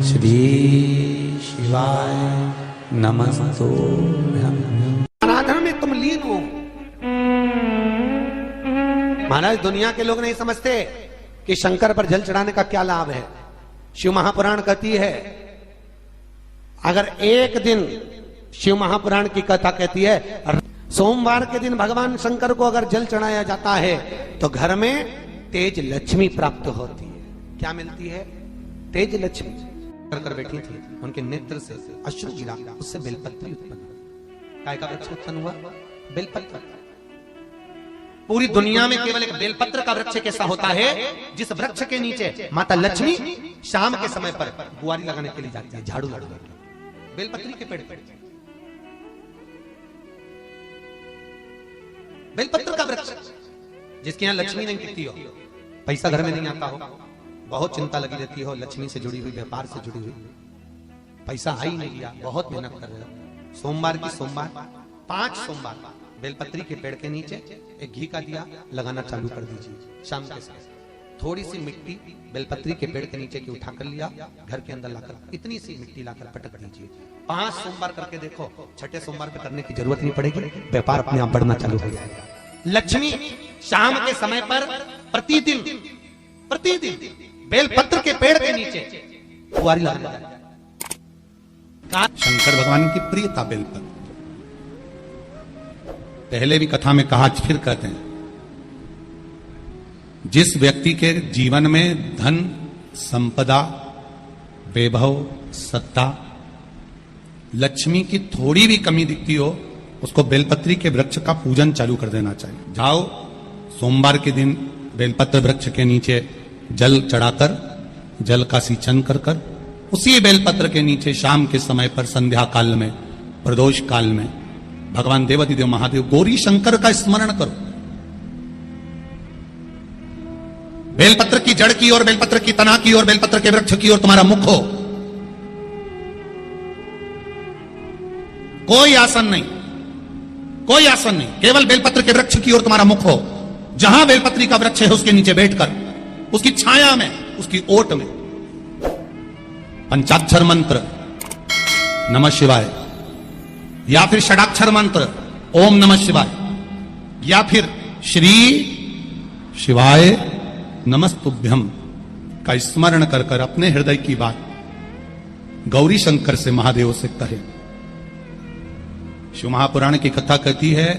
श्री शिवाय नमस्तुभ्यं। आराधना में तुम लीन हो। महाराज दुनिया के लोग नहीं समझते कि शंकर पर जल चढ़ाने का क्या लाभ है। शिव महापुराण कहती है, अगर एक दिन शिव महापुराण की कथा कहती है, सोमवार के दिन भगवान शंकर को अगर जल चढ़ाया जाता है तो घर में तेज लक्ष्मी प्राप्त होती है। क्या मिलती है? तेज लक्ष्मी। कर बैठी थी, उनके नेत्र से अश्रु गिरा, उससे बेलपत्र उत्पन्न हुआ। काय का वृक्ष उत्पन्न हुआ? बेलपत्र। पूरी दुनिया में केवल एक बेलपत्र का वृक्ष कैसा होता है जिस वृक्ष के नीचे माता लक्ष्मी शाम के समय पर बुआरी लगाने के लिए जाती है, झाड़ू लगाने के लिए। बेलपत्री के पेड़ पर बेलपत्र का वृक्ष, जिसके यहां लक्ष्मी नहीं टिकती हो, पैसा घर में नहीं आता हो, बहुत चिंता लगी रहती हो, लक्ष्मी से जुड़ी हुई, व्यापार से जुड़ी हुई, पैसा आ ही नहीं गया, बहुत मेहनत कर रहे हो। सोमवार की सोमवार 5 सोमवार बेलपत्री के पेड़ के नीचे एक घी का दिया लगाना चालू कर दीजिए। शाम के समय थोड़ी सी मिट्टी बेलपत्री के पेड़ के नीचे की उठा कर लिया, घर के अंदर लाकर इतनी सी मिट्टी लाकर पटक दीजिए। 5 सोमवार करके देखो, छठे सोमवार पे करने की जरूरत नहीं पड़ेगी, व्यापार अपने आप बढ़ना चालू हो जाएगा। लक्ष्मी शाम के समय पर प्रतिदिन बेलपत्र के पेड़ के नीचे बुआरी लगाने जाए। शंकर भगवान की प्रियता बेलपत्र। पहले भी कथा में कहा, फिर कहते हैं, जिस व्यक्ति के जीवन में धन, संपदा, वैभव, सत्ता, लक्ष्मी की थोड़ी भी कमी दिखती हो, उसको बेलपत्री के वृक्ष का पूजन चालू कर देना चाहिए। जाओ सोमवार के दिन बेलपत्र वृक्ष के नीचे जल चढ़ाकर, जल का सिंचन कर कर, उसी बेलपत्र के नीचे शाम के समय पर संध्या काल में, प्रदोष काल में भगवान देवाधिदेव महादेव गौरी शंकर का स्मरण करो। बेलपत्र की जड़ की ओर, बेलपत्र की तना की ओर, बेलपत्र के वृक्ष की ओर तुम्हारा मुख हो। कोई आसन नहीं, कोई आसन नहीं, केवल बेलपत्र के वृक्ष की ओर तुम्हारा मुख हो। जहां बेलपत्री का वृक्ष है उसके नीचे बैठकर, उसकी छाया में, उसकी ओट में पंचाक्षर मंत्र नमः शिवाय, या फिर षडाक्षर मंत्र ओम नमः शिवाय, या फिर श्री शिवाय नमस्तुभ्यम का स्मरण कर कर अपने हृदय की बात गौरी शंकर से, महादेव से कहे। शिव महापुराण की कथा कहती है,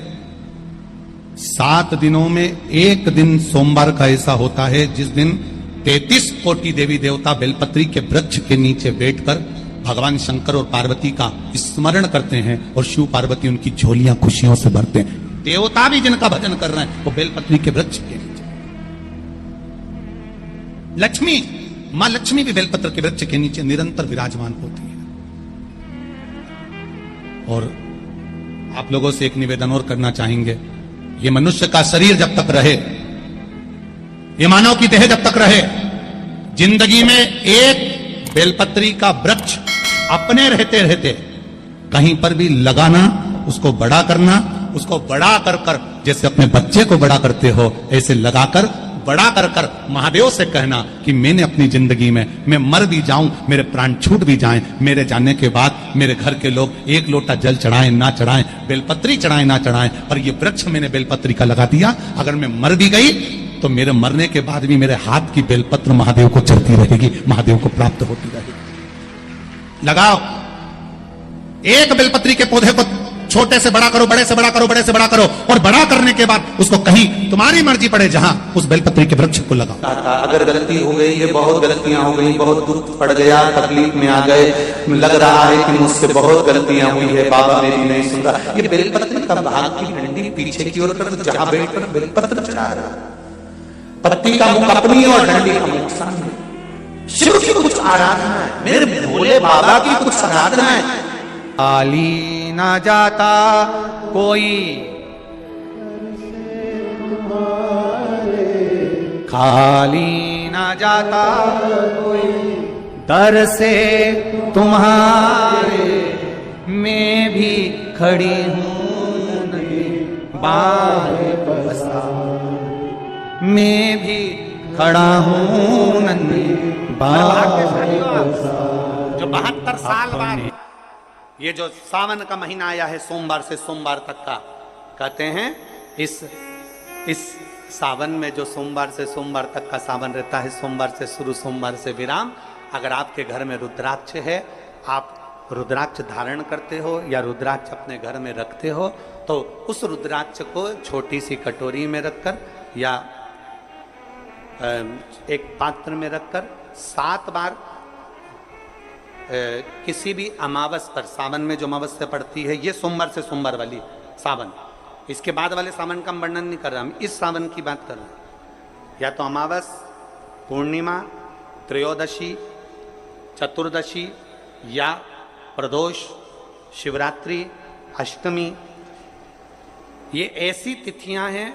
7 दिनों में एक दिन सोमवार का ऐसा होता है जिस दिन 33 कोटि देवी देवता बेलपत्री के वृक्ष के नीचे बैठकर भगवान शंकर और पार्वती का स्मरण करते हैं और शिव पार्वती उनकी झोलियां खुशियों से भरते हैं। देवता भी जिनका भजन कर रहे हैं वो बेलपत्री के वृक्ष के नीचे। लक्ष्मी, मां लक्ष्मी भी बेलपत्र के वृक्ष के नीचे निरंतर विराजमान होती है। और आप लोगों से एक निवेदन और करना चाहेंगे, ये मनुष्य का शरीर जब तक रहे, ये मानव की देह जब तक रहे, जिंदगी में एक बेलपत्री का वृक्ष अपने रहते रहते कहीं पर भी लगाना, उसको बड़ा करना, उसको बड़ा कर कर जैसे अपने बच्चे को बड़ा करते हो ऐसे लगाकर बड़ा कर कर महादेव से कहना कि मैंने अपनी जिंदगी में, मैं मर भी जाऊं, मेरे प्राण छूट भी जाएं, मेरे जाने के बाद मेरे घर के लोग एक लोटा जल चढ़ाएं ना चढ़ाएं, बेलपत्री चढ़ाएं ना चढ़ाएं, पर ये वृक्ष मैंने बेलपत्री का लगा दिया, अगर मैं मर भी गई तो मेरे मरने के बाद भी मेरे हाथ की बेलपत्र महादेव को चढ़ती रहेगी, महादेव को प्राप्त होती रहेगी। लगाओ, एक बेलपत्री के पौधे को छोटे से बड़ा करो, बड़े से बड़ा करो, बड़े से बड़ा करो, और बड़ा करने के बाद उसको कहीं तुम्हारी मर्जी पड़े जहां, उस बेलपत्री के वृक्ष को लगाओ। अगर गलती हो गई, ये बहुत गलतियां हो गई, बहुत दुख पड़ गया, तकलीफ में आ गए, लग रहा है कि मुझसे बहुत गलतियां हुई है, बाबा मेरी नहीं सुन रहा, ये बेलपत्री का भाग की डंडी पीछे की ओर कर, जहां बैठकर बेलपत्र चढ़ा रहा, पत्ती का मुख अपनी और डंडी का मुख सामने। शिव की कुछ आराधना है, मेरे भोले बाबा की कुछ आराधना है। खाली ना जाता कोई, खाली ना जाता कोई, दर से तुम्हारे मैं भी खड़ी हूं नहीं, बाहें पसार मैं भी खड़ा हूं नन्ही बाहें पसार। 72 साल बाद ये जो सावन का महीना आया है, सोमवार से सोमवार तक का, कहते हैं इस सावन में जो सोमवार से सोमवार तक का सावन रहता है, सोमवार से शुरू सोमवार से विराम, अगर आपके घर में रुद्राक्ष है, आप रुद्राक्ष धारण करते हो या रुद्राक्ष अपने घर में रखते हो, तो उस रुद्राक्ष को छोटी सी कटोरी में रखकर या एक पात्र में रखकर 7 बार किसी भी अमावस पर, सावन में जो अमावस्या पड़ती है, ये सोमवार से सोमवार वाली सावन, इसके बाद वाले सावन का हम वर्णन नहीं कर रहा, हम इस सावन की बात कर रहे हैं। या तो अमावस, पूर्णिमा, त्रयोदशी, चतुर्दशी या प्रदोष, शिवरात्रि, अष्टमी, ये ऐसी तिथियां हैं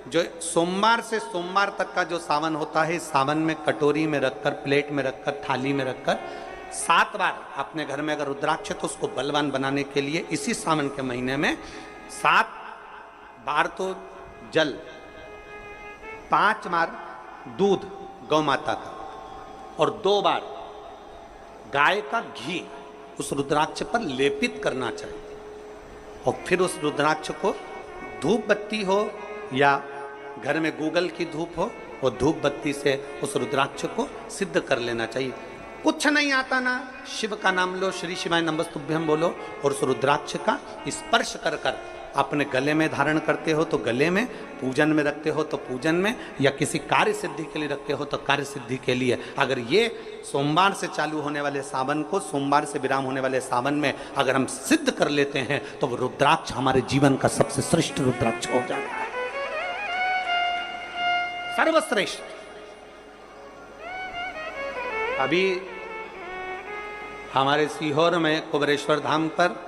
जो सोमवार से सोमवार तक का जो सावन होता है, सावन में कटोरी में रखकर, प्लेट में रखकर, थाली में रखकर 7 बार अपने घर में अगर रुद्राक्ष, तो उसको बलवान बनाने के लिए इसी सावन के महीने में 7 बार तो जल, 5 बार दूध गौ माता का और 2 बार गाय का घी उस रुद्राक्ष पर लेपित करना चाहिए। और फिर उस रुद्राक्ष को धूप बत्ती हो या घर में गूगल की धूप हो, वो धूप बत्ती से उस रुद्राक्ष को सिद्ध कर लेना चाहिए। कुछ नहीं आता ना, शिव का नाम लो, श्री शिवाय नमस्तुभ्यम बोलो और उस रुद्राक्ष का स्पर्श कर कर अपने गले में धारण करते हो तो गले में, पूजन में रखते हो तो पूजन में, या किसी कार्य सिद्धि के लिए रखते हो तो कार्य सिद्धि के लिए। अगर ये सोमवार से चालू होने वाले सावन को, सोमवार से विराम होने वाले सावन में अगर हम सिद्ध कर लेते हैं, तो वो रुद्राक्ष हमारे जीवन का सबसे श्रेष्ठ रुद्राक्ष हो जाता है, सर्वश्रेष्ठ। अभी हमारे सीहोर में कुबेरेश्वर धाम पर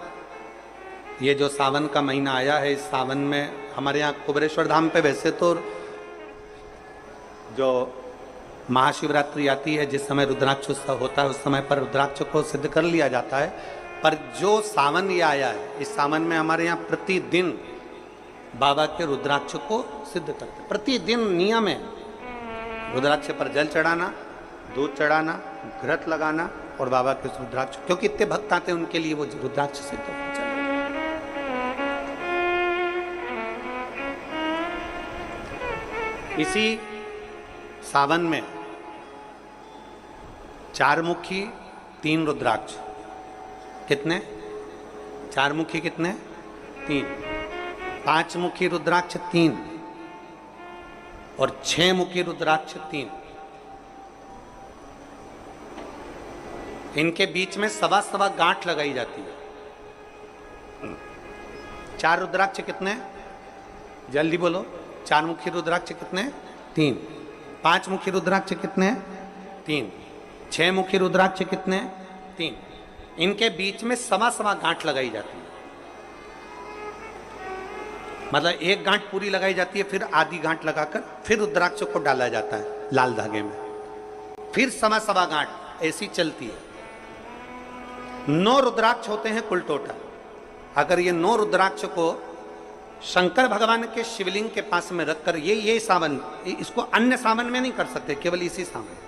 ये जो सावन का महीना आया है, इस सावन में हमारे यहाँ कुबेरेश्वर धाम पे वैसे तो जो महाशिवरात्रि आती है, जिस समय रुद्राक्ष उत्सव होता है, उस समय पर रुद्राक्ष को सिद्ध कर लिया जाता है। पर जो सावन ये आया है, इस सावन में हमारे यहाँ प्रतिदिन बाबा के रुद्राक्ष को सिद्ध करते हैं। प्रतिदिन नियम है रुद्राक्ष पर जल चढ़ाना, दूध चढ़ाना, घृत लगाना और बाबा के रुद्राक्ष, क्योंकि इतने भक्त आते हैं उनके लिए वो रुद्राक्ष सिद्ध होता है। इसी सावन में 4 मुखी 3 रुद्राक्ष, कितने? 4 मुखी कितने? 3। 5 मुखी रुद्राक्ष 3 और 6 मुखी रुद्राक्ष 3। इनके बीच में सवा गांठ लगाई जाती है। 4 रुद्राक्ष कितने? जल्दी बोलो। 4 मुखी रुद्राक्ष कितने? 3। 5 मुखी रुद्राक्ष कितने? 3। 6 मुखी रुद्राक्ष कितने? 3। इनके बीच में सवा गांठ लगाई जाती है। मतलब एक गांठ पूरी लगाई जाती है, फिर आधी गांठ लगाकर फिर रुद्राक्ष को डाला जाता है लाल धागे में, फिर सवा गांठ ऐसी चलती है। 9 रुद्राक्ष होते हैं कुल टोटल। अगर ये 9 रुद्राक्ष को शंकर भगवान के शिवलिंग के पास में रखकर, ये सावन, इसको अन्य सावन में नहीं कर सकते, केवल इसी सावन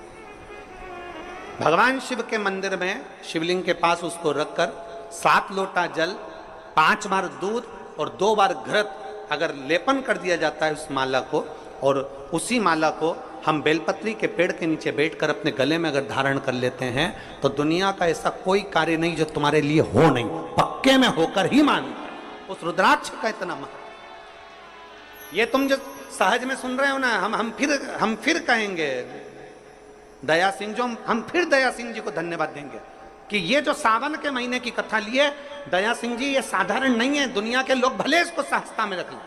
भगवान शिव के मंदिर में शिवलिंग के पास उसको रखकर 7 लोटा जल, 5 बार दूध और 2 बार घृत अगर लेपन कर दिया जाता है उस माला को, और उसी माला को हम बेलपत्री के पेड़ के नीचे बैठकर अपने गले में अगर धारण कर लेते हैं, तो दुनिया का ऐसा कोई कार्य नहीं जो तुम्हारे लिए हो नहीं, पक्के में होकर ही मानता। उस रुद्राक्ष का इतना महत्व, ये तुम जो सहज में सुन रहे हो ना, हम फिर कहेंगे दया सिंह, जो हम फिर दया सिंह जी को धन्यवाद देंगे कि ये जो सावन के महीने की कथा लिए दया सिंह जी, ये साधारण नहीं है। दुनिया के लोग भले इसको सहजता में रख लें।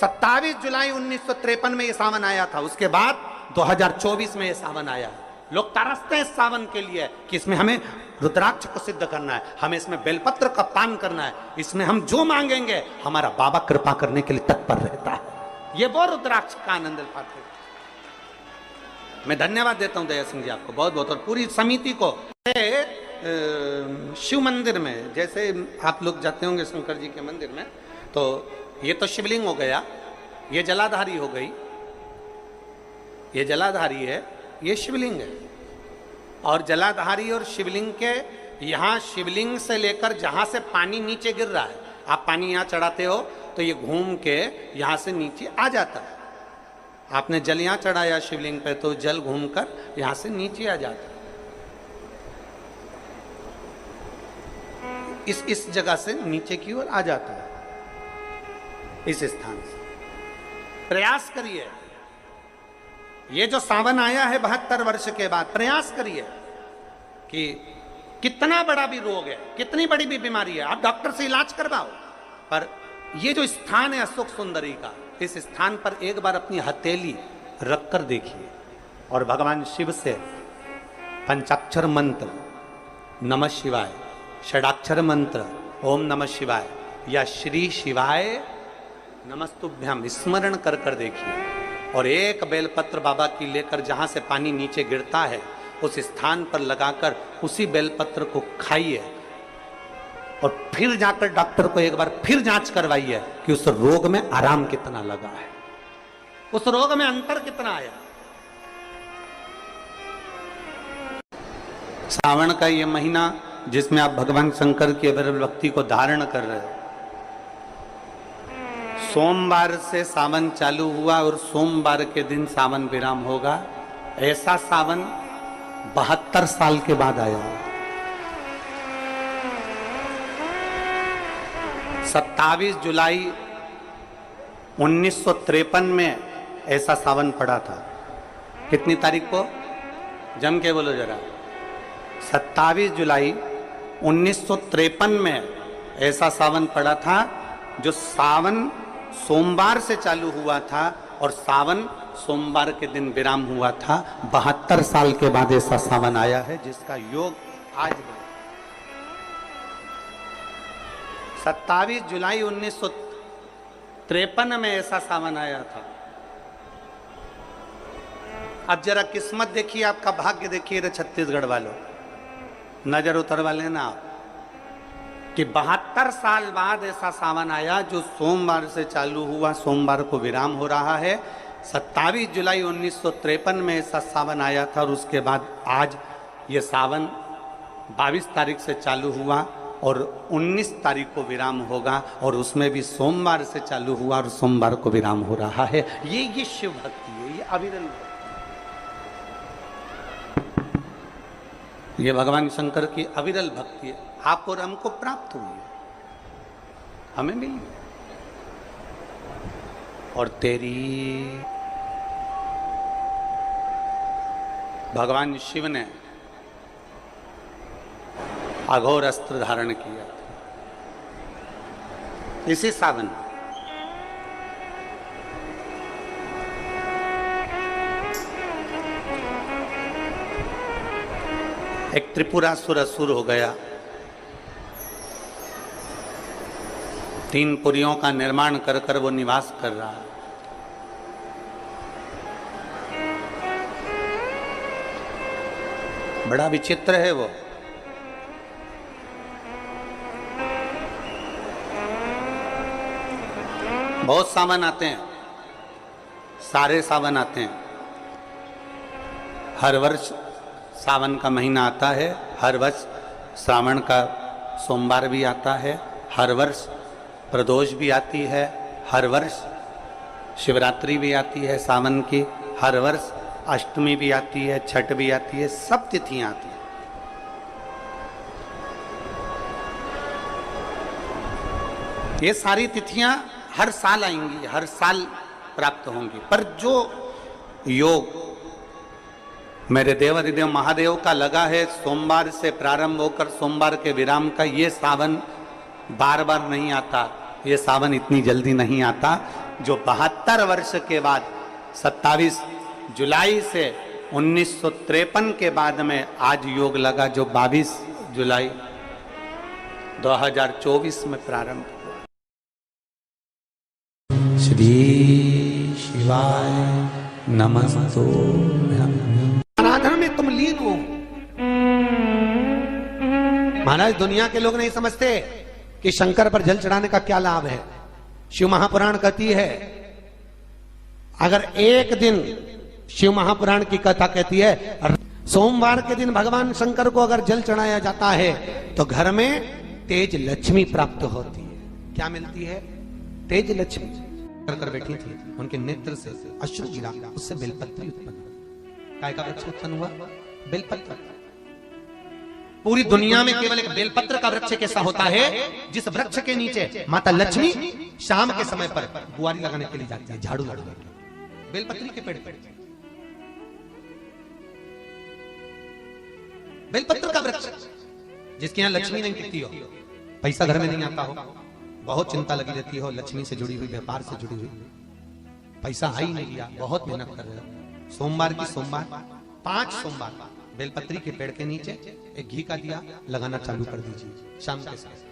27 जुलाई 1953 में ये सावन आया था, उसके बाद 2024 में ये सावन आया है। लोग तरसते हैं इस सावन के लिए कि इसमें हमें रुद्राक्ष को सिद्ध करना है, हमें इसमें बेलपत्र का पान करना है, इसमें हम जो मांगेंगे हमारा बाबा कृपा करने के लिए तत्पर रहता है। ये वो रुद्राक्ष का आनंद पाते हैं। मैं धन्यवाद देता हूं दया सिंह जी आपको बहुत बहुत, और पूरी समिति को। शिव मंदिर में जैसे आप लोग जाते होंगे शंकर जी के मंदिर में, तो ये तो शिवलिंग हो गया, ये जलाधारी हो गई, ये जलाधारी है, ये शिवलिंग है। और जलाधारी और शिवलिंग के यहां शिवलिंग से लेकर जहां से पानी नीचे गिर रहा है, आप पानी यहां चढ़ाते हो तो ये घूम के यहां से नीचे आ जाता है। आपने जल यहां चढ़ाया शिवलिंग पे तो जल घूमकर यहां से नीचे आ जाता है। इस जगह से नीचे की ओर आ जाता है, इस स्थान से। प्रयास करिए, ये जो सावन आया है 72 वर्ष के बाद, प्रयास करिए कि कितना बड़ा भी रोग है, कितनी बड़ी भी बीमारी है, आप डॉक्टर से इलाज करवाओ, पर ये जो स्थान है अशोक सुंदरी का, इस स्थान पर एक बार अपनी हथेली रखकर देखिए और भगवान शिव से पंचाक्षर मंत्र नमः शिवाय, षडाक्षर मंत्र ओम नमः शिवाय या श्री शिवाय नमस्तुभ्यम स्मरण कर कर देखिए और एक बेलपत्र बाबा की लेकर जहां से पानी नीचे गिरता है उस स्थान पर लगाकर उसी बेलपत्र को खाइए और फिर जाकर डॉक्टर को एक बार फिर जांच करवाइए कि उस रोग में आराम कितना लगा है, उस रोग में अंतर कितना आया। सावन का ये महीना जिसमें आप भगवान शंकर की अविरल भक्ति को धारण कर रहे हो, सोमवार से सावन चालू हुआ और सोमवार के दिन सावन विराम होगा। ऐसा सावन 72 साल के बाद आया। 27 जुलाई 1953 में ऐसा सावन पड़ा था। कितनी तारीख को? जम के बोलो जरा। 27 जुलाई 1953 में ऐसा सावन पड़ा था जो सावन सोमवार से चालू हुआ था और सावन सोमवार के दिन विराम हुआ था। 72 साल के बाद ऐसा सावन आया है जिसका योग आज है। 27 जुलाई 1953 में ऐसा सावन आया था। अब जरा किस्मत देखिए, आपका भाग्य देखिए रे छत्तीसगढ़ वालों, नजर उतरवा लेना आप कि 72 साल बाद ऐसा सावन आया जो सोमवार से चालू हुआ, सोमवार को विराम हो रहा है। 27 जुलाई 1953 में ऐसा सावन आया था और उसके बाद आज ये सावन 22 तारीख से चालू हुआ और 19 तारीख को विराम होगा और उसमें भी सोमवार से चालू हुआ और सोमवार को विराम हो रहा है। ये शिव भक्ति है, ये अविरल भक्ति, ये भगवान शंकर की अविरल भक्ति है। आप और हमको प्राप्त हुई है, हमें मिली और तेरी भगवान शिव ने अघोर अस्त्र धारण किया इसी सावन। एक त्रिपुरासुर असुर हो गया, 3 पुरियों का निर्माण कर कर वो निवास कर रहा है। बड़ा विचित्र है वो। बहुत सावन आते हैं, सारे सावन आते हैं। हर वर्ष सावन का महीना आता है, हर वर्ष श्रावण का सोमवार भी आता है, हर वर्ष प्रदोष भी आती है, हर वर्ष शिवरात्रि भी आती है सावन की, हर वर्ष अष्टमी भी आती है, छठ भी आती है, सब तिथियां आती हैं। ये सारी तिथियां हर साल आएंगी, हर साल प्राप्त होंगी, पर जो योग मेरे देवाधिदेव महादेव का लगा है सोमवार से प्रारंभ होकर सोमवार के विराम का, ये सावन बार बार नहीं आता, ये सावन इतनी जल्दी नहीं आता। जो 72 वर्ष के बाद 27 जुलाई से 1953 के बाद में आज योग लगा, जो 22 जुलाई 2024 में प्रारंभ हुआ। श्री शिवाय नमस्तुभ्यं। आराधना में तुम लीन हो। महाराज, दुनिया के लोग नहीं समझते कि शंकर पर जल चढ़ाने का क्या लाभ है। शिव महापुराण कहती है, अगर एक दिन शिव महापुराण की कथा कहती है सोमवार के दिन भगवान शंकर को अगर जल चढ़ाया जाता है तो घर में तेज लक्ष्मी प्राप्त होती है। क्या मिलती है? तेज लक्ष्मी। कर बैठी थी, उनके नेत्र से अश्रु गिरा, उससे बेलपत्र उत्पन्न हुआ। काय का वृक्ष उत्पन्न हुआ? बेलपत्र। पूरी दुनिया में केवल एक बेलपत्र का वृक्ष कैसा होता है जिस वृक्ष के नीचे माता लक्ष्मी शाम के समय पर बुआरी लगाने के लिए जाती है, झाड़ू लगाने के लिए। बेलपत्री के पेड़ पर बेलपत्र का वृक्ष, जिसके यहां लक्ष्मी नहीं टिकती हो, पैसा घर में नहीं आता हो, बहुत चिंता लगी रहती हो, लक्ष्मी से जुड़ी हुई, व्यापार से जुड़ी हुई, पैसा आ ही नहीं लिया, बहुत मेहनत कर रहे हो। सोमवार की सोमवार 5 सोमवार बेलपत्री के पेड़ के नीचे एक घी का दिया लगाना चालू कर दीजिए। शाम के समय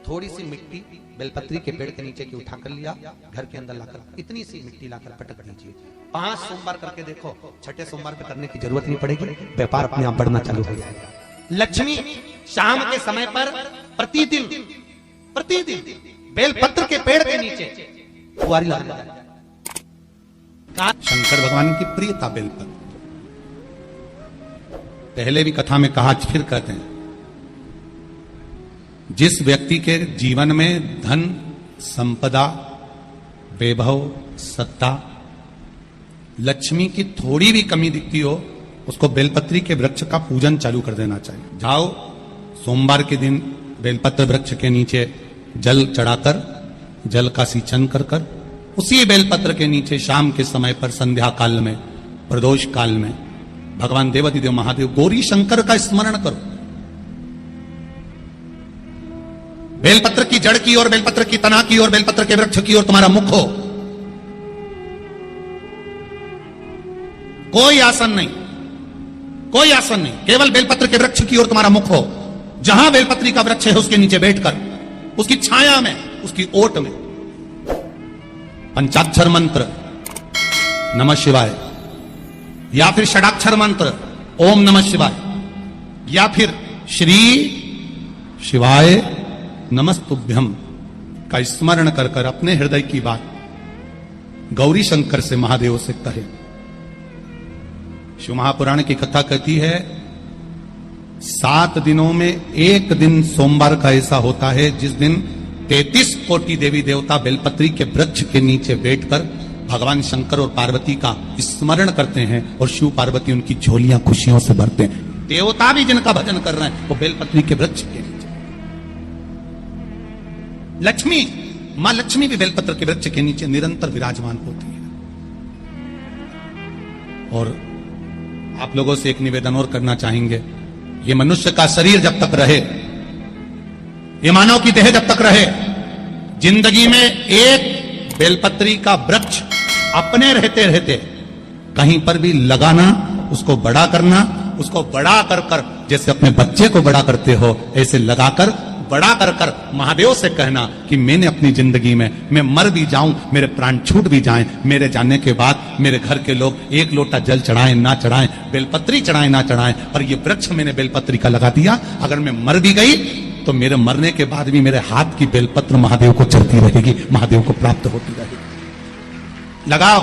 थोड़ी सी मिट्टी बेलपत्री के पेड़ के नीचे की उठा कर लिया, घर के अंदर लाकर इतनी सी मिट्टी लाकर पटक दीजिए। 5 सोमवार करके देखो, छठे सोमवार पे करने की जरूरत नहीं पड़ेगी, व्यापार अपने आप बढ़ना चालू हो जाएगा। लक्ष्मी शाम के समय पर प्रतिदिन बेलपत्र के पेड़ के नीचे बुआरी लगाने जाएगी। शंकर भगवान की प्रियता बेलपत्र। पहले भी कथा में कहा, फिर कहते हैं, जिस व्यक्ति के जीवन में धन, संपदा, वैभव, सत्ता, लक्ष्मी की थोड़ी भी कमी दिखती हो, उसको बेलपत्री के वृक्ष का पूजन चालू कर देना चाहिए। जाओ सोमवार के दिन बेलपत्र वृक्ष के नीचे जल चढ़ाकर, जल का सिंचन कर कर, उसी बेलपत्र के नीचे शाम के समय पर संध्या काल में, प्रदोष काल में भगवान देवाधिदेव महादेव गौरी शंकर का स्मरण करो। बेलपत्र की जड़ की ओर, बेलपत्र की तना की ओर, बेलपत्र के वृक्ष की ओर तुम्हारा मुख हो। कोई आसन नहीं, कोई आसन नहीं, केवल बेलपत्र के वृक्ष की ओर तुम्हारा मुख हो। जहां बेलपत्री का वृक्ष है उसके नीचे बैठकर, उसकी छाया में, उसकी ओट में पंचाक्षर मंत्र नमः शिवाय, या फिर षडाक्षर मंत्र ओम नमः शिवाय, या फिर श्री शिवाय नमस्तुभ्यम का स्मरण कर कर अपने हृदय की बात गौरी शंकर से, महादेव से कहे। शिव महापुराण की कथा कहती है 7 दिनों में एक दिन सोमवार का ऐसा होता है जिस दिन 33 कोटि देवी देवता बेलपत्री के वृक्ष के नीचे बैठकर भगवान शंकर और पार्वती का स्मरण करते हैं और शिव पार्वती उनकी झोलियां खुशियों से भरते हैं। देवता भी जिनका भजन कर रहे हैं वो बेलपत्री के वृक्ष के नीचे। लक्ष्मी, मां लक्ष्मी भी बेलपत्र के वृक्ष के नीचे निरंतर विराजमान होती है। और आप लोगों से एक निवेदन और करना चाहेंगे, ये मनुष्य का शरीर जब तक रहे, ये मानव की देह जब तक रहे, जिंदगी में एक बेलपत्री का वृक्ष अपने रहते रहते कहीं पर भी लगाना, उसको बड़ा करना, उसको बड़ा कर कर जैसे अपने बच्चे को बड़ा करते हो ऐसे लगाकर बड़ा कर कर महादेव से कहना कि मैंने अपनी जिंदगी में, मैं मर भी जाऊं, मेरे प्राण छूट भी जाएं, मेरे जाने के बाद मेरे घर के लोग एक लोटा जल चढ़ाएं ना चढ़ाएं, बेलपत्री चढ़ाएं ना चढ़ाएं, पर ये वृक्ष मैंने बेलपत्री का लगा दिया, अगर मैं मर भी गई तो मेरे मरने के बाद भी मेरे हाथ की बेलपत्र महादेव को चढ़ती रहेगी, महादेव को प्राप्त होती रहेगी। लगाओ,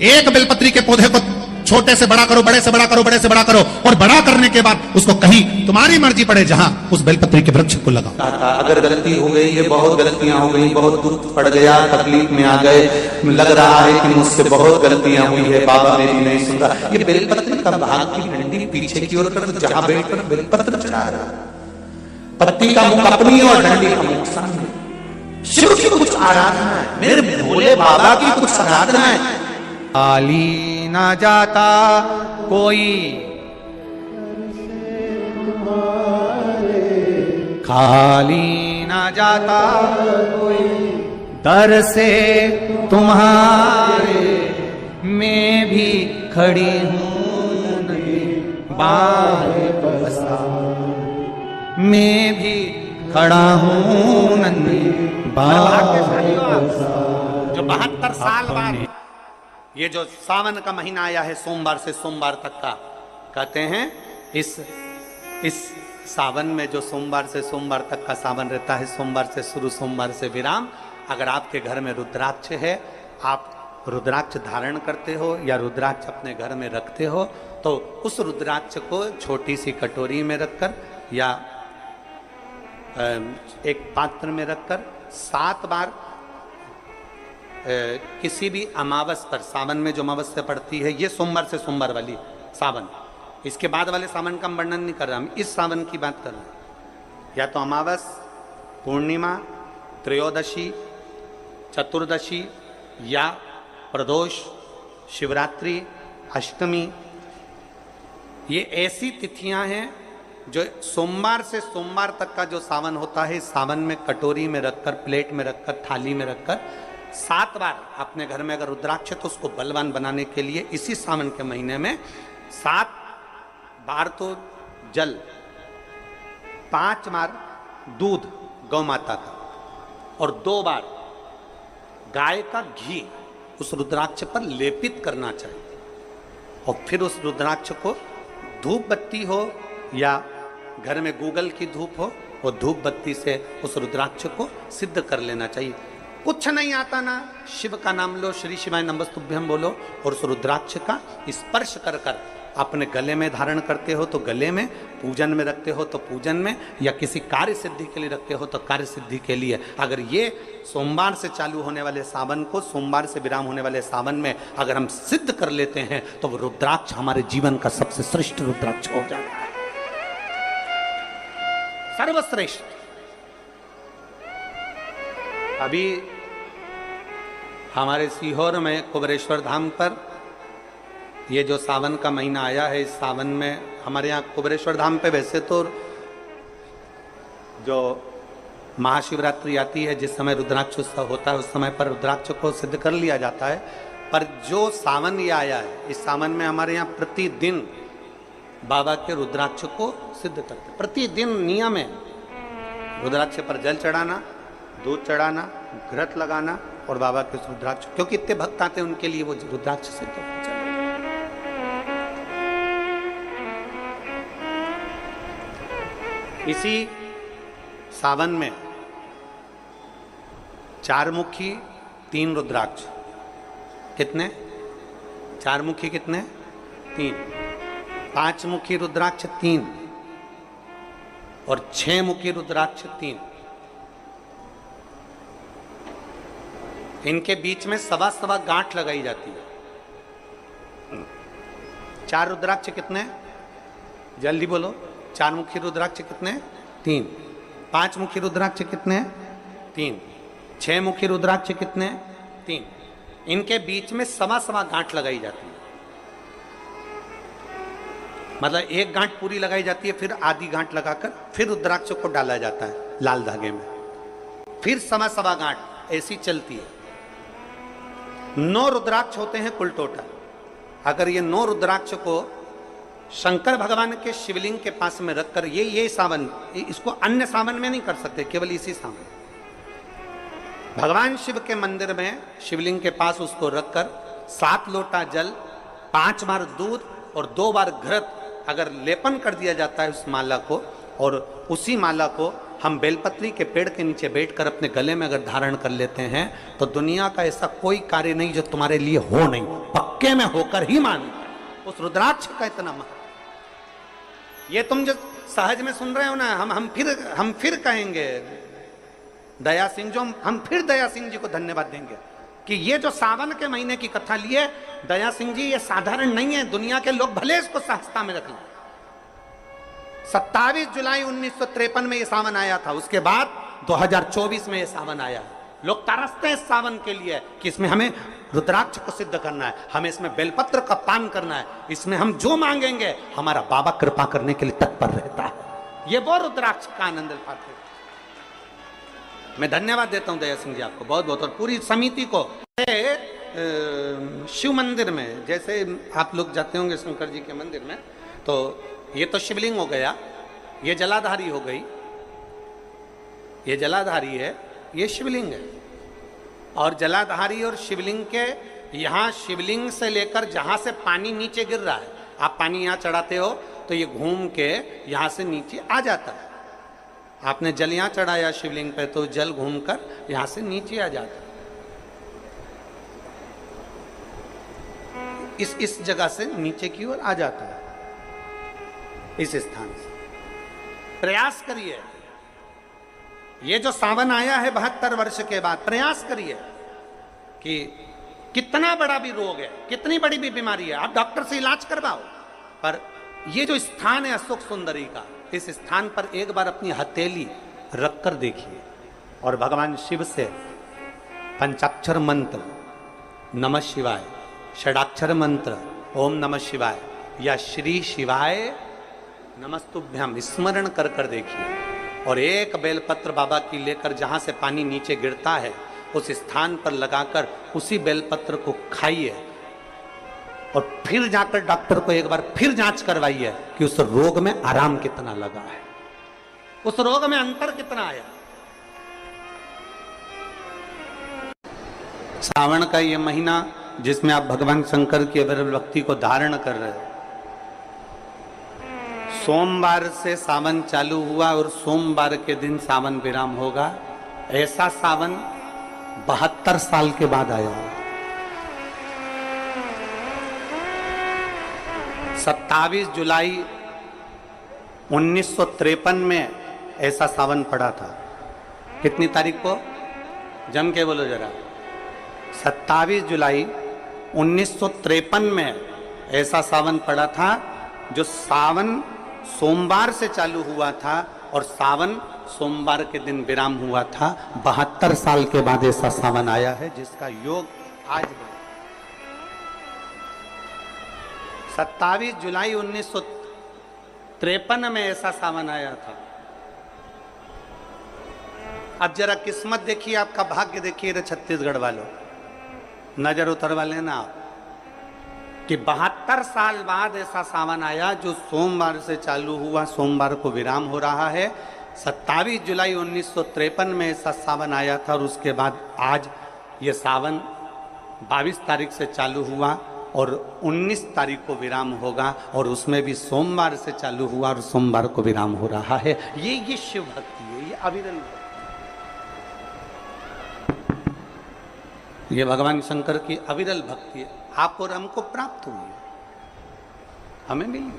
एक बेलपत्री के पौधे को छोटे से बड़ा करो, बड़े से बड़ा करो, बड़े से बड़ा करो, और बड़ा करने के बाद उसको कहीं तुम्हारी मर्जी पड़े जहां, उस बेलपत्री के वृक्ष को लगाओ। अगर गलती हो गई, ये बहुत गलतियां हो गई, बहुत दुख पड़ गया, तकलीफ में आ गए, लग रहा है कि मुझसे बहुत गलतियां हुई है, बाबा मेरी नहीं सुन रहा, ये बेलपत्री का भाग की डंडी पीछे की ओर कर, जहां बैठकर बेलपत्र चढ़ा रहा, पत्ती का मुख अपनी और डंडी का मुख सामने। शिव की कुछ आराधना है, मेरे भोले बाबा की कुछ आराधना है। खाली ना जाता कोई, खाली ना जाता कोई, दर से तुम्हारे मैं भी खड़ी हूं नदी बाहें पसार, मैं भी खड़ा हूं नंदी बाहें पसार। जो 72 साल बाद ये जो सावन का महीना आया है, सोमवार से सोमवार तक का, कहते हैं इस सावन में जो सोमवार से सोमवार तक का सावन रहता है, सोमवार से शुरू सोमवार से विराम, अगर आपके घर में रुद्राक्ष है, आप रुद्राक्ष धारण करते हो या रुद्राक्ष अपने घर में रखते हो, तो उस रुद्राक्ष को छोटी सी कटोरी में रखकर या एक पात्र में रखकर 7 बार किसी भी अमावस पर, सावन में जो अमावस्या पड़ती है, ये सोमवार से सोमवार वाली सावन, इसके बाद वाले सावन का हम वर्णन नहीं कर रहा, हम इस सावन की बात कर रहे हैं। या तो अमावस, पूर्णिमा, त्रयोदशी, चतुर्दशी या प्रदोष, शिवरात्रि, अष्टमी, ये ऐसी तिथियां हैं जो सोमवार से सोमवार तक का जो सावन होता है, सावन में कटोरी में रखकर, प्लेट में रखकर, थाली में रखकर 7 बार अपने घर में अगर रुद्राक्ष तो उसको बलवान बनाने के लिए इसी सावन के महीने में 7 बार तो जल, 5 बार दूध गौ माता का और 2 बार गाय का घी उस रुद्राक्ष पर लेपित करना चाहिए। और फिर उस रुद्राक्ष को धूप बत्ती हो या घर में गूगल की धूप हो, वो धूप बत्ती से उस रुद्राक्ष को सिद्ध कर लेना चाहिए। कुछ नहीं आता ना, शिव का नाम लो, श्री शिवाय नमस्तुभ्यम बोलो और उस रुद्राक्ष का स्पर्श कर कर अपने गले में धारण करते हो तो गले में, पूजन में रखते हो तो पूजन में, या किसी कार्य सिद्धि के लिए रखते हो तो कार्य सिद्धि के लिए। अगर ये सोमवार से चालू होने वाले सावन को सोमवार से विराम होने वाले सावन में अगर हम सिद्ध कर लेते हैं तो वो रुद्राक्ष हमारे जीवन का सबसे श्रेष्ठ रुद्राक्ष हो जाता है, सर्वश्रेष्ठ। अभी हमारे सीहोर में कुबेरेश्वर धाम पर ये जो सावन का महीना आया है, इस सावन में हमारे यहाँ कुबेरेश्वर धाम पे वैसे तो जो महाशिवरात्रि आती है, जिस समय रुद्राक्ष उत्सव होता है, उस समय पर रुद्राक्ष को सिद्ध कर लिया जाता है। पर जो सावन ये आया है, इस सावन में हमारे यहाँ प्रतिदिन बाबा के रुद्राक्ष को सिद्ध करते, प्रतिदिन नियम है रुद्राक्ष पर जल चढ़ाना, दूध चढ़ाना, घृत लगाना और बाबा के रुद्राक्ष, क्योंकि इतने भक्त आते हैं उनके लिए वो रुद्राक्ष सिद्ध हो जाए। इसी सावन में 4 मुखी 3 रुद्राक्ष, कितने? 4 मुखी कितने? 3। 5 मुखी रुद्राक्ष 3 और 6 मुखी रुद्राक्ष 3। इनके बीच में 1.25 गांठ लगाई जाती है। 4 रुद्राक्ष कितने? जल्दी बोलो। 4 मुखी रुद्राक्ष कितने? 3। 5 मुखी रुद्राक्ष कितने? 3। 6 मुखी रुद्राक्ष कितने? 3। इनके बीच में 1.25 गांठ लगाई जाती है। मतलब एक गांठ पूरी लगाई जाती है, फिर आधी गांठ लगाकर फिर रुद्राक्ष को डाला जाता है लाल धागे में, फिर 1.25 गांठ ऐसी चलती है। 9 रुद्राक्ष होते हैं कुल टोटल। अगर ये 9 रुद्राक्ष को शंकर भगवान के शिवलिंग के पास में रखकर ये सावन, इसको अन्य सावन में नहीं कर सकते, केवल इसी सावन भगवान शिव के मंदिर में शिवलिंग के पास उसको रखकर 7 लोटा जल, 5 बार दूध और 2 बार घृत अगर लेपन कर दिया जाता है उस माला को, और उसी माला को हम बेलपत्री के पेड़ के नीचे बैठकर अपने गले में अगर धारण कर लेते हैं तो दुनिया का ऐसा कोई कार्य नहीं जो तुम्हारे लिए हो नहीं, पक्के में होकर ही मान। उस रुद्राक्ष का इतना महत्व, ये तुम जो सहज में सुन रहे हो ना, हम फिर कहेंगे दया सिंह, जो हम फिर दया सिंह जी को धन्यवाद देंगे कि ये जो सावन के महीने की कथा लिए दया सिंह जी, ये साधारण नहीं है। दुनिया के लोग भले इसको सहजता में रख लें। 27 जुलाई 1953 में ये सावन आया था, उसके बाद 2024 में ये सावन आया है। लोग तरसते हैं इस सावन के लिए कि इसमें हमें रुद्राक्ष को सिद्ध करना है, हमें इसमें बेलपत्र का पान करना है, इसमें हम जो मांगेंगे हमारा बाबा कृपा करने के लिए तत्पर रहता है। ये वो रुद्राक्ष का आनंद पाते हैं। मैं धन्यवाद देता हूं दया सिंह जी आपको बहुत बहुत और पूरी समिति को। शिव मंदिर में जैसे आप लोग जाते होंगे शंकर जी के मंदिर में, तो ये तो शिवलिंग हो गया, ये जलाधारी हो गई, ये जलाधारी है, ये शिवलिंग है। और जलाधारी और शिवलिंग के यहाँ शिवलिंग से लेकर जहाँ से पानी नीचे गिर रहा है, आप पानी यहाँ चढ़ाते हो तो ये घूम के यहाँ से नीचे आ जाता है। आपने जल यहाँ चढ़ाया शिवलिंग पे तो जल घूमकर यहाँ से नीचे आ जाता है। इस जगह से नीचे की ओर आ जाता है, इस स्थान से। प्रयास करिए, ये जो सावन आया है 72 वर्ष के बाद, प्रयास करिए कि कितना बड़ा भी रोग है, कितनी बड़ी भी बीमारी है, आप डॉक्टर से इलाज करवाओ, पर ये जो स्थान है अशोक सुंदरी का, इस स्थान पर एक बार अपनी हथेली रखकर देखिए और भगवान शिव से पंचाक्षर मंत्र नमः शिवाय, षडाक्षर मंत्र ओम नमः शिवाय या श्री शिवाय नमस्तुभ्यम स्मरण कर कर देखिए और एक बेलपत्र बाबा की लेकर जहां से पानी नीचे गिरता है उस स्थान पर लगाकर उसी बेलपत्र को खाइए और फिर जाकर डॉक्टर को एक बार फिर जांच करवाइए कि उस रोग में आराम कितना लगा है, उस रोग में अंतर कितना आया। सावन का ये महीना जिसमें आप भगवान शंकर की अविरल भक्ति को धारण कर रहे हो, सोमवार से सावन चालू हुआ और सोमवार के दिन सावन विराम होगा। ऐसा सावन 72 साल के बाद आया। 27 जुलाई 1953 में ऐसा सावन पड़ा था। कितनी तारीख को? जम के बोलो जरा। 27 जुलाई 1953 में ऐसा सावन पड़ा था, जो सावन सोमवार से चालू हुआ था और सावन सोमवार के दिन विराम हुआ था। 72 साल के बाद ऐसा सावन आया है जिसका योग आज है। 27 जुलाई 1953 में ऐसा सावन आया था। अब जरा किस्मत देखिए, आपका भाग्य देखिए रे छत्तीसगढ़ वालों, नजर उतरवा लेना आप कि 72 साल बाद ऐसा सावन आया जो सोमवार से चालू हुआ, सोमवार को विराम हो रहा है। 27 जुलाई 1953 में ऐसा सावन आया था और उसके बाद आज ये सावन 22 तारीख से चालू हुआ और 19 तारीख को विराम होगा और उसमें भी सोमवार से चालू हुआ और सोमवार को विराम हो रहा है। ये शिव भक्ति है, ये अविरल भक्ति, ये भगवान शंकर की अविरल भक्ति है। आप और हमको प्राप्त हुई है, हमें मिली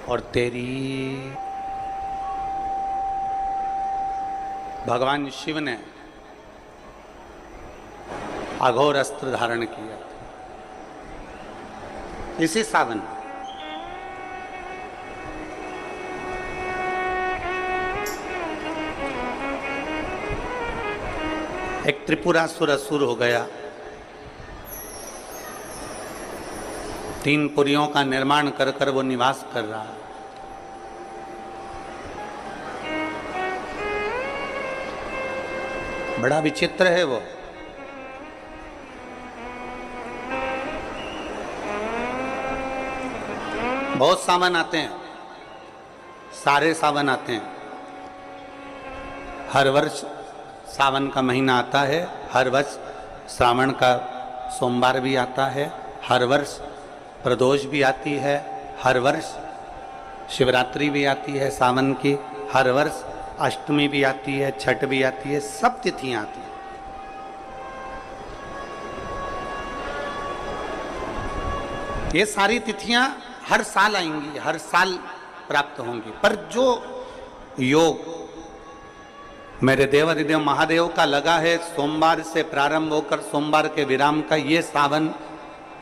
और तेरी भगवान शिव ने अघोर अस्त्र धारण किया इसी सावन में। एक त्रिपुरासुर असुर हो गया, 3 पुरियों का निर्माण कर कर वो निवास कर रहा है। बड़ा विचित्र है वो। बहुत सावन आते हैं, सारे सावन आते हैं। हर वर्ष सावन का महीना आता है, हर वर्ष श्रावण का सोमवार भी आता है, हर वर्ष प्रदोष भी आती है, हर वर्ष शिवरात्रि भी आती है सावन की, हर वर्ष अष्टमी भी आती है, छठ भी आती है, सब तिथियां आती हैं। ये सारी तिथियां हर साल आएंगी, हर साल प्राप्त होंगी, पर जो योग मेरे देवाधिदेव महादेव का लगा है सोमवार से प्रारंभ होकर सोमवार के विराम का, ये सावन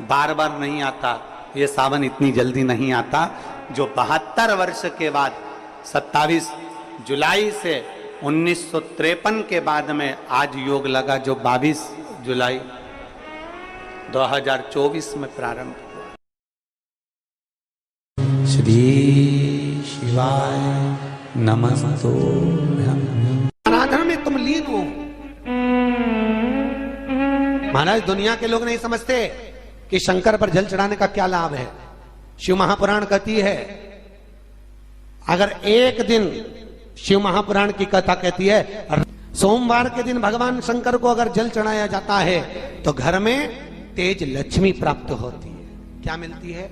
बार बार नहीं आता, ये सावन इतनी जल्दी नहीं आता। जो 72 वर्ष के बाद 27 जुलाई से 1953 के बाद में आज योग लगा, जो 22 जुलाई 2024 में प्रारंभ हुआ। श्री शिवाय नमस्तुभ्यं। आराधना में तुम लीन हो। महाराज, दुनिया के लोग नहीं समझते कि शंकर पर जल चढ़ाने का क्या लाभ है। शिव महापुराण कहती है, अगर एक दिन शिव महापुराण की कथा कहती है, सोमवार के दिन भगवान शंकर को अगर जल चढ़ाया जाता है तो घर में तेज लक्ष्मी प्राप्त होती है। क्या मिलती है?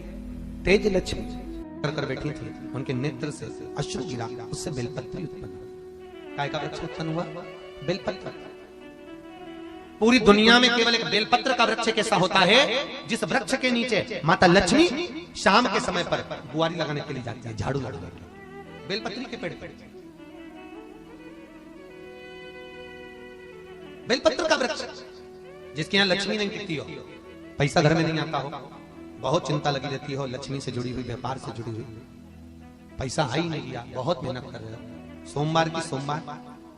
तेज लक्ष्मी। कर बैठी थी, उनके नेत्र से अश्रु गिरा, उससे बेलपत्र उत्पन्न। काय का वृक्ष उत्पन्न हुआ? बेलपत्र। पूरी दुनिया में केवल एक बेलपत्र का वृक्ष कैसा होता है जिस वृक्ष के नीचे माता लक्ष्मी शाम के समय पर बुआरी लगाने के लिए जाती है, झाड़ू लगाने। बेलपत्री के पेड़ पे बेलपत्र का वृक्ष, जिसके यहां लक्ष्मी नहीं टिकती हो, पैसा घर में नहीं आता हो, बहुत चिंता लगी रहती हो, लक्ष्मी से जुड़ी हुई, व्यापार से जुड़ी हुई, पैसा आ ही नहीं गया, बहुत मेहनत कर रहे हो, सोमवार की सोमवार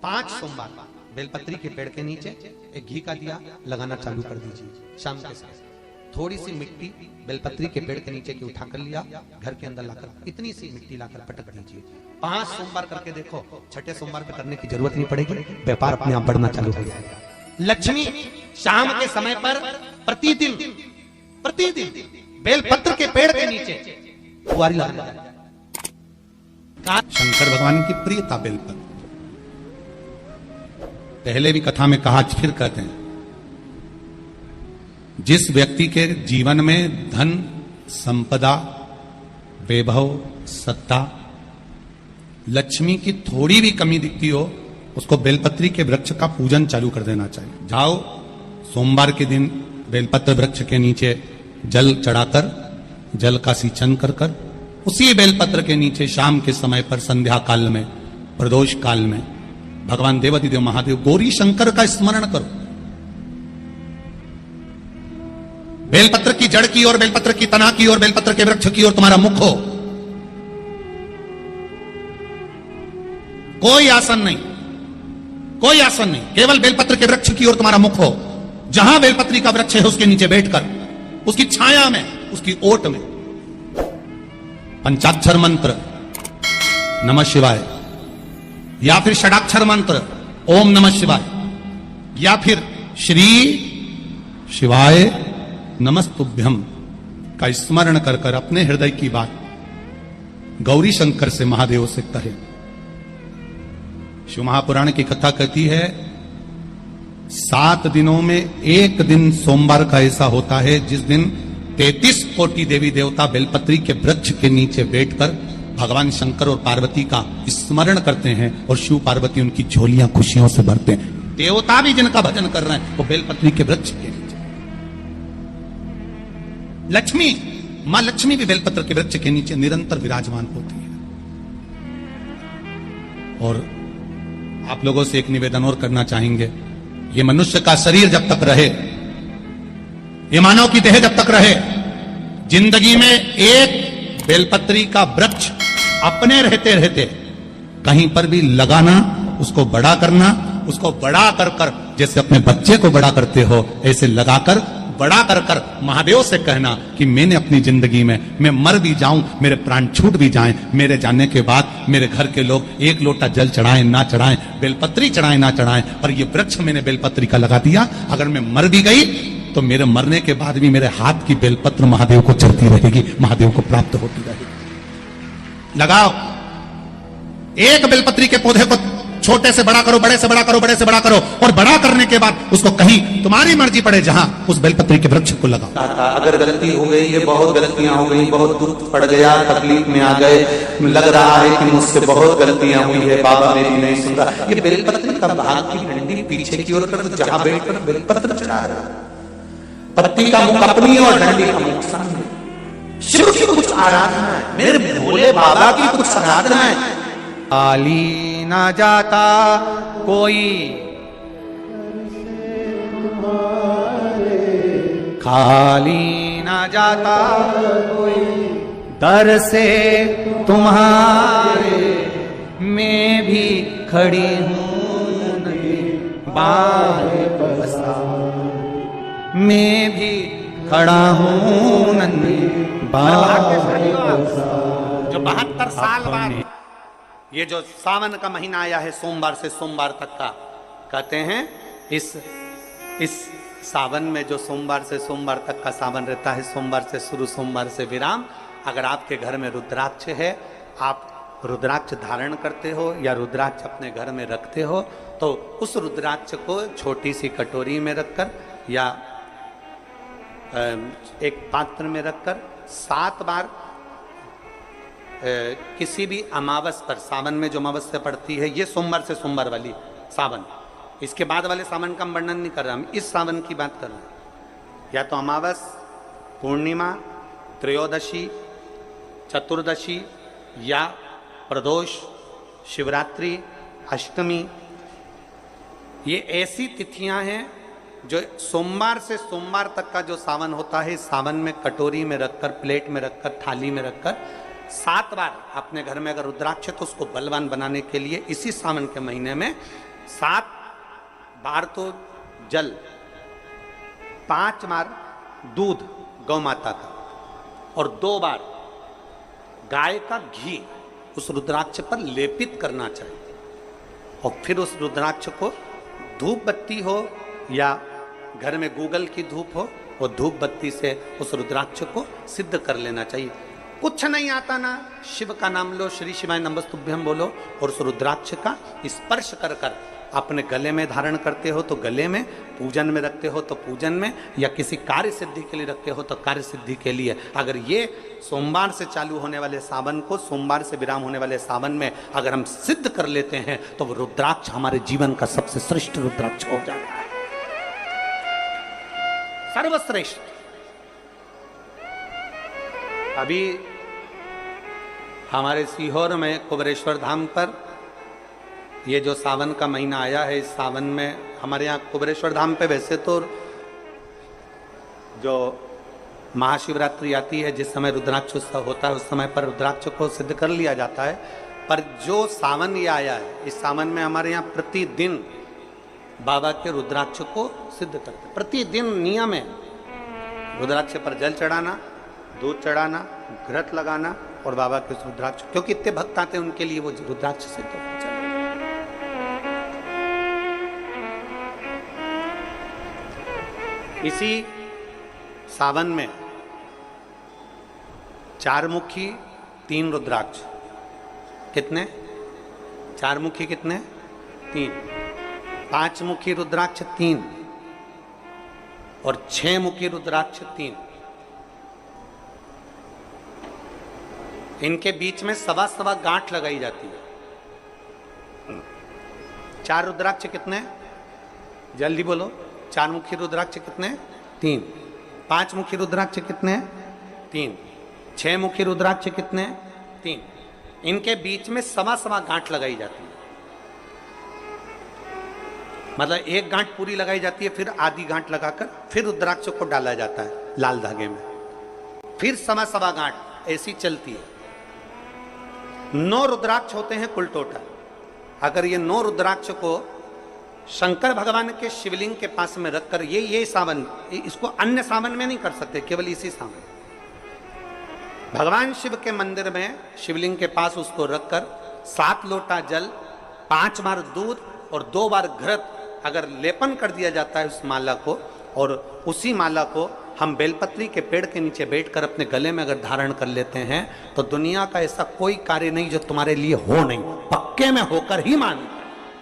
5 सोमवार बेलपत्री के पेड़ के नीचे एक घी का दिया लगाना चालू कर दीजिए। शाम के साथ थोड़ी सी मिट्टी बेलपत्री के पेड़ के नीचे की उठा कर लिया, घर के अंदर लाकर इतनी सी मिट्टी लाकर पटक दीजिए। 5 सोमवार करके देखो, छठे सोमवार पे करने की जरूरत नहीं पड़ेगी, व्यापार अपने आप बढ़ना चालू हो जाएगा। लक्ष्मी शाम के समय पर प्रतिदिन बेलपत्र के पेड़ के नीचे बुआरी लगाने जाएगा। शंकर भगवान की प्रियता बेलपत्र। पहले भी कथा में कहा, फिर कहते हैं, जिस व्यक्ति के जीवन में धन, संपदा, वैभव, सत्ता, लक्ष्मी की थोड़ी भी कमी दिखती हो, उसको बेलपत्री के वृक्ष का पूजन चालू कर देना चाहिए। जाओ सोमवार के दिन बेलपत्र वृक्ष के नीचे जल चढ़ाकर, जल का सिंचन कर उसी बेलपत्र के नीचे शाम के समय पर संध्या काल में, प्रदोष काल में भगवान देवाधिदेव महादेव गौरी शंकर का स्मरण करो। बेलपत्र की जड़ की ओर, बेलपत्र की तना की ओर, बेलपत्र के वृक्ष की ओर तुम्हारा मुख हो। कोई आसन नहीं, कोई आसन नहीं, केवल बेलपत्र के वृक्ष की ओर तुम्हारा मुख हो। जहां बेलपत्री का वृक्ष है उसके नीचे बैठकर, उसकी छाया में, उसकी ओट में पंचाक्षर मंत्र नमः शिवाय, या फिर षडाक्षर मंत्र ओम नमः शिवाय, या फिर श्री शिवाय नमस्तुभ्यम का स्मरण कर कर अपने हृदय की बात गौरी शंकर से, महादेव से कहे। शिव महापुराण की कथा कहती है 7 दिनों में एक दिन सोमवार का ऐसा होता है जिस दिन 33 कोटि देवी देवता बेलपत्री के वृक्ष के नीचे बैठकर भगवान शंकर और पार्वती का स्मरण करते हैं और शिव पार्वती उनकी झोलियां खुशियों से भरते हैं। देवता भी जिनका भजन कर रहे हैं वो बेलपत्री के वृक्ष के नीचे। लक्ष्मी, मां लक्ष्मी भी बेलपत्र के वृक्ष के नीचे निरंतर विराजमान होती है। और आप लोगों से एक निवेदन और करना चाहेंगे, ये मनुष्य का शरीर जब तक रहे, ये मानव की देह जब तक रहे, जिंदगी में एक बेलपत्री का वृक्ष अपने रहते रहते कहीं पर भी लगाना, उसको बड़ा करना, उसको बड़ा कर कर जैसे अपने बच्चे को बड़ा करते हो ऐसे लगाकर बड़ा कर कर महादेव से कहना कि मैंने अपनी जिंदगी में, मैं मर भी जाऊं, मेरे प्राण छूट भी जाएं, मेरे जाने के बाद मेरे घर के लोग 1 लोटा जल चढ़ाएं ना चढ़ाएं, बेलपत्री चढ़ाएं ना चढ़ाएं, पर ये वृक्ष मैंने बेलपत्री का लगा दिया, अगर मैं मर भी गई तो मेरे मरने के बाद भी मेरे हाथ की बेलपत्र महादेव को चढ़ती रहेगी, महादेव को प्राप्त होती रहेगी। लगाओ, एक बेलपत्री के पौधे को छोटे से बड़ा करो, बड़े से बड़ा करो, बड़े से बड़ा करो, और बड़ा करने के बाद उसको कहीं तुम्हारी मर्जी पड़े जहां उस बेलपत्री के वृक्ष को लगाओ। अगर गलती हो गई, ये बहुत गलतियां हो गई, बहुत दुख पड़ गया, तकलीफ में आ गए, लग रहा है कि मुझसे बहुत गलतियां हुई है, बाबा मेरी नहीं सुन रहा, ये बेलपत्री का भाग की डंडी पीछे की ओर कर, जहां बैठकर बेलपत्र चढ़ा रहा, पत्ती का मुख अपनी और डंडी का मुख सामने। शिव की कुछ आराधना है, मेरे भोले बाबा की कुछ आराधना है। खाली ना जाता कोई, खाली ना जाता कोई दर से तुम्हारे, मैं भी खड़ी हूं नदी बाहें पसार, मैं भी खड़ा हूं नदी बाहें पसार। जो 72 साल बाद ये जो सावन का महीना आया है, सोमवार से सोमवार तक का, कहते हैं इस सावन में जो सोमवार से सोमवार तक का सावन रहता है, सोमवार से शुरू सोमवार से विराम, अगर आपके घर में रुद्राक्ष है, आप रुद्राक्ष धारण करते हो या रुद्राक्ष अपने घर में रखते हो, तो उस रुद्राक्ष को छोटी सी कटोरी में रखकर या एक पात्र में रखकर 7 बार किसी भी अमावस पर, सावन में जो अमावस्या पड़ती है, ये सोमवार से सोमवार वाली सावन, इसके बाद वाले सावन का हम वर्णन नहीं कर रहा, हम इस सावन की बात कर रहे हैं। या तो अमावस, पूर्णिमा, त्रयोदशी, चतुर्दशी या प्रदोष, शिवरात्रि, अष्टमी, ये ऐसी तिथियां हैं जो सोमवार से सोमवार तक का जो सावन होता है, सावन में कटोरी में रखकर, प्लेट में रखकर, थाली में रखकर 7 बार अपने घर में अगर रुद्राक्ष है तो उसको बलवान बनाने के लिए इसी सावन के महीने में 7 बार तो जल, 5 बार दूध गौ माता का और 2 बार गाय का घी उस रुद्राक्ष पर लेपित करना चाहिए। और फिर उस रुद्राक्ष को धूप बत्ती हो या घर में गूगल की धूप हो, वो धूप बत्ती से उस रुद्राक्ष को सिद्ध कर लेना चाहिए। कुछ नहीं आता ना, शिव का नाम लो, श्री शिवाय नमस्तुभ्यम बोलो और उस रुद्राक्ष का स्पर्श कर कर अपने गले में धारण करते हो तो गले में, पूजन में रखते हो तो पूजन में, या किसी कार्य सिद्धि के लिए रखते हो तो कार्य सिद्धि के लिए। अगर ये सोमवार से चालू होने वाले सावन को, सोमवार से विराम होने वाले सावन में अगर हम सिद्ध कर लेते हैं तो वो रुद्राक्ष हमारे जीवन का सबसे श्रेष्ठ रुद्राक्ष हो जाता है, सर्वश्रेष्ठ। अभी हमारे सीहोर में कुबेरेश्वर धाम पर ये जो सावन का महीना आया है, इस सावन में हमारे यहाँ कुबेरेश्वर धाम पे वैसे तो जो महाशिवरात्रि आती है, जिस समय रुद्राक्ष उत्सव होता है, उस समय पर रुद्राक्ष को सिद्ध कर लिया जाता है। पर जो सावन ये आया है, इस सावन में हमारे यहाँ प्रतिदिन बाबा के रुद्राक्ष को सिद्ध करते हैं। प्रतिदिन नियम है रुद्राक्ष पर जल चढ़ाना, दूध चढ़ाना, घृत लगाना और बाबा के रुद्राक्ष, क्योंकि इतने भक्त आते हैं उनके लिए वो रुद्राक्ष सिद्ध हो जाता है। इसी सावन में 4 मुखी 3 रुद्राक्ष, कितने? 4 मुखी कितने? 3। 5 मुखी रुद्राक्ष 3 और 6 मुखी रुद्राक्ष 3। इनके बीच में सवा गांठ लगाई जाती है। 4 रुद्राक्ष कितने? जल्दी बोलो। 4 मुखी रुद्राक्ष कितने? 3। 5 मुखी रुद्राक्ष कितने? 3। 6 मुखी रुद्राक्ष कितने? 3। इनके बीच में सवा गांठ लगाई जाती है। मतलब एक गांठ पूरी लगाई जाती है, फिर आधी गांठ लगाकर फिर रुद्राक्ष को डाला जाता है लाल धागे में, फिर सवा गांठ ऐसी चलती है। 9 रुद्राक्ष होते हैं कुल टोटल। अगर ये 9 रुद्राक्ष को शंकर भगवान के शिवलिंग के पास में रखकर, ये सावन, इसको अन्य सावन में नहीं कर सकते, केवल इसी सावन भगवान शिव के मंदिर में शिवलिंग के पास उसको रखकर 7 लोटा जल, 5 बार दूध और 2 बार घृत अगर लेपन कर दिया जाता है उस माला को, और उसी माला को हम बेलपत्री के पेड़ के नीचे बैठकर अपने गले में अगर धारण कर लेते हैं तो दुनिया का ऐसा कोई कार्य नहीं जो तुम्हारे लिए हो नहीं, पक्के में होकर ही मान।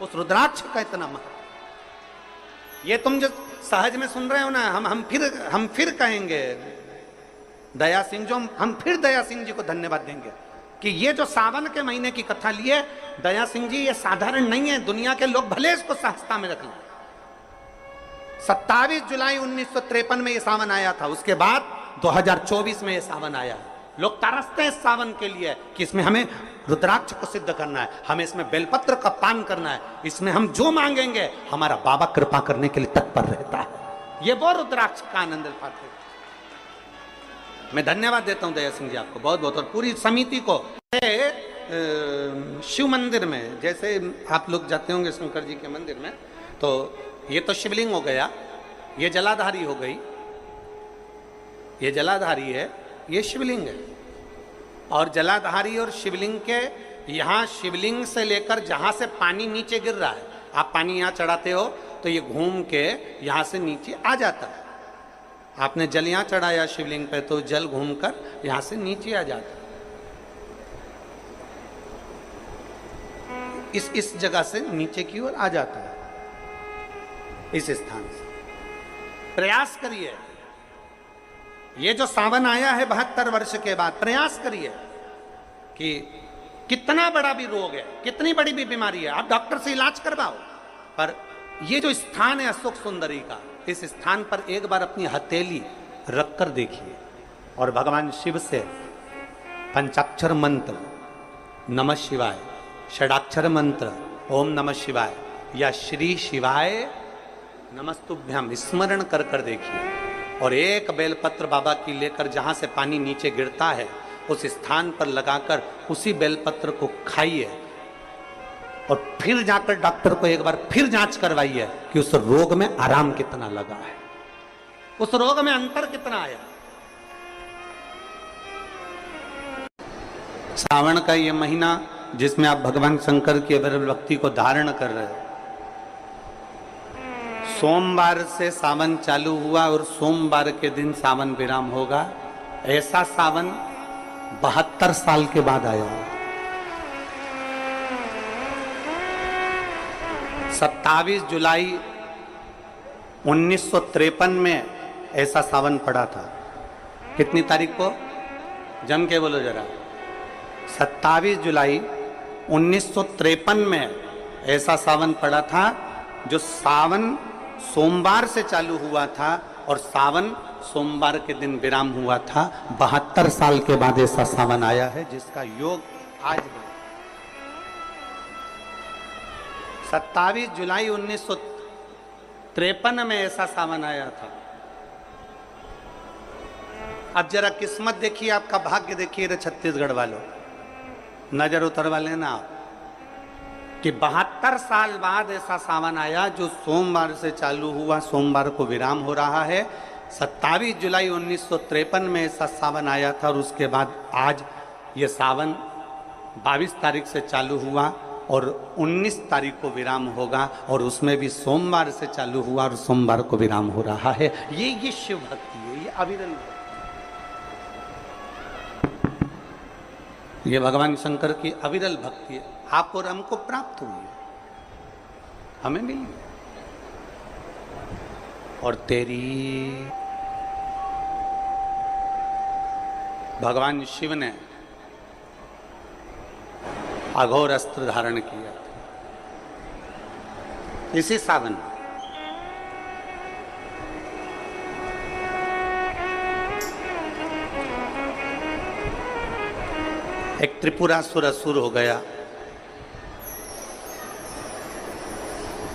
उस रुद्राक्ष का इतना महत्व, ये तुम जो सहज में सुन रहे हो ना, हम फिर कहेंगे दया सिंह, जो हम फिर दया सिंह जी को धन्यवाद देंगे कि ये जो सावन के महीने की कथा लिए दया सिंह जी, ये साधारण नहीं है। दुनिया के लोग भले इसको सहजता में रख लें। 27 जुलाई 1953 में ये सावन आया था, उसके बाद 2024 में ये सावन आया है। लोग तरसते हैं इस सावन के लिए कि इसमें हमें रुद्राक्ष को सिद्ध करना है, हमें इसमें बेलपत्र का पान करना है, इसमें हम जो मांगेंगे हमारा बाबा कृपा करने के लिए तत्पर रहता है। ये वो रुद्राक्ष का आनंद उठाते हैं। मैं धन्यवाद देता हूं दया सिंह जी आपको बहुत बहुत, और पूरी समिति को। शिव मंदिर में जैसे आप लोग जाते होंगे शंकर जी के मंदिर में, तो ये तो शिवलिंग हो गया, ये जलाधारी हो गई, ये जलाधारी है, ये शिवलिंग है। और जलाधारी और शिवलिंग के यहाँ, शिवलिंग से लेकर जहाँ से पानी नीचे गिर रहा है, आप पानी यहाँ चढ़ाते हो तो ये घूम के यहाँ से नीचे आ जाता है। आपने जल यहाँ चढ़ाया शिवलिंग पे तो जल घूमकर यहाँ से नीचे आ जाता है। इस जगह से नीचे की ओर आ जाता है, इस स्थान से। प्रयास करिए, ये जो सावन आया है 72 वर्ष के बाद, प्रयास करिए कि कितना बड़ा भी रोग है, कितनी बड़ी भी बीमारी है, आप डॉक्टर से इलाज करवाओ, पर ये जो स्थान है अशोक सुंदरी का, इस स्थान पर एक बार अपनी हथेली रखकर देखिए और भगवान शिव से पंचाक्षर मंत्र नमः शिवाय, षडाक्षर मंत्र ओम नमः शिवाय या श्री शिवाय नमस्तुभ्यम स्मरण कर कर देखिए और एक बेलपत्र बाबा की लेकर जहां से पानी नीचे गिरता है उस स्थान पर लगाकर उसी बेलपत्र को खाइए और फिर जाकर डॉक्टर को एक बार फिर जांच करवाइए कि उस रोग में आराम कितना लगा है, उस रोग में अंतर कितना आया। सावन का ये महीना जिसमें आप भगवान शंकर की अविरल भक्ति को धारण कर रहे हो, सोमवार से सावन चालू हुआ और सोमवार के दिन सावन विराम होगा। ऐसा सावन 72 साल के बाद आया। 27 जुलाई 1953 में ऐसा सावन पड़ा था। कितनी तारीख को? जम के बोलो जरा। 27 जुलाई 1953 में ऐसा सावन पड़ा था जो सावन सोमवार से चालू हुआ था और सावन सोमवार के दिन विराम हुआ था। 72 साल के बाद ऐसा सावन आया है जिसका योग आज है। 27 जुलाई 1953 में ऐसा सावन आया था। अब जरा किस्मत देखिए, आपका भाग्य देखिए रे छत्तीसगढ़ वालों, नजर उतरवा लेना आप कि 72 साल बाद ऐसा सावन आया जो सोमवार से चालू हुआ, सोमवार को विराम हो रहा है। 27 जुलाई 1953 में ऐसा सावन आया था और उसके बाद आज ये सावन 22 तारीख से चालू हुआ और 19 तारीख को विराम होगा और उसमें भी सोमवार से चालू हुआ और सोमवार को विराम हो रहा है। ये शिव भक्ति है, ये अविरल भक्ति, ये भगवान शंकर की अविरल भक्ति है। आप और हमको प्राप्त हुई है, हमें मिली और तेरी भगवान शिव ने अघोर अस्त्र धारण किया था इसी सावन में। एक त्रिपुरासुर असुर हो गया,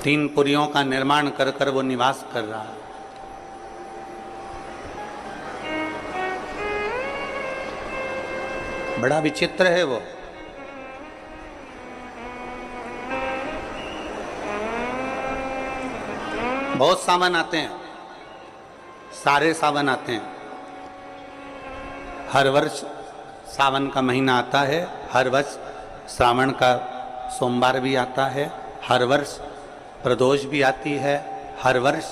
3 पुरियों का निर्माण कर कर वो निवास कर रहा है। बड़ा विचित्र है वो। बहुत सावन आते हैं, सारे सावन आते हैं। हर वर्ष सावन का महीना आता है, हर वर्ष श्रावण का सोमवार भी आता है, हर वर्ष प्रदोष भी आती है, हर वर्ष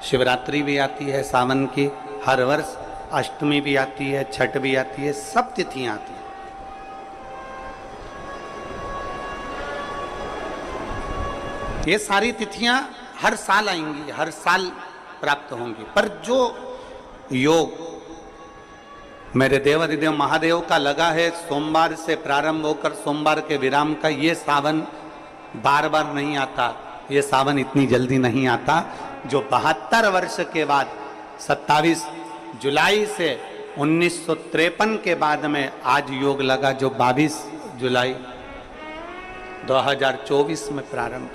शिवरात्रि भी आती है सावन की, हर वर्ष अष्टमी भी आती है, छठ भी आती है, सब तिथियां आती हैं। ये सारी तिथियां हर साल आएंगी, हर साल प्राप्त होंगी, पर जो योग मेरे देवाधिदेव महादेव का लगा है सोमवार से प्रारंभ होकर सोमवार के विराम का, ये सावन बार बार नहीं आता, ये सावन इतनी जल्दी नहीं आता। जो 72 वर्ष के बाद 27 जुलाई से 1953 के बाद में आज योग लगा, जो 22 जुलाई 2024 में प्रारंभ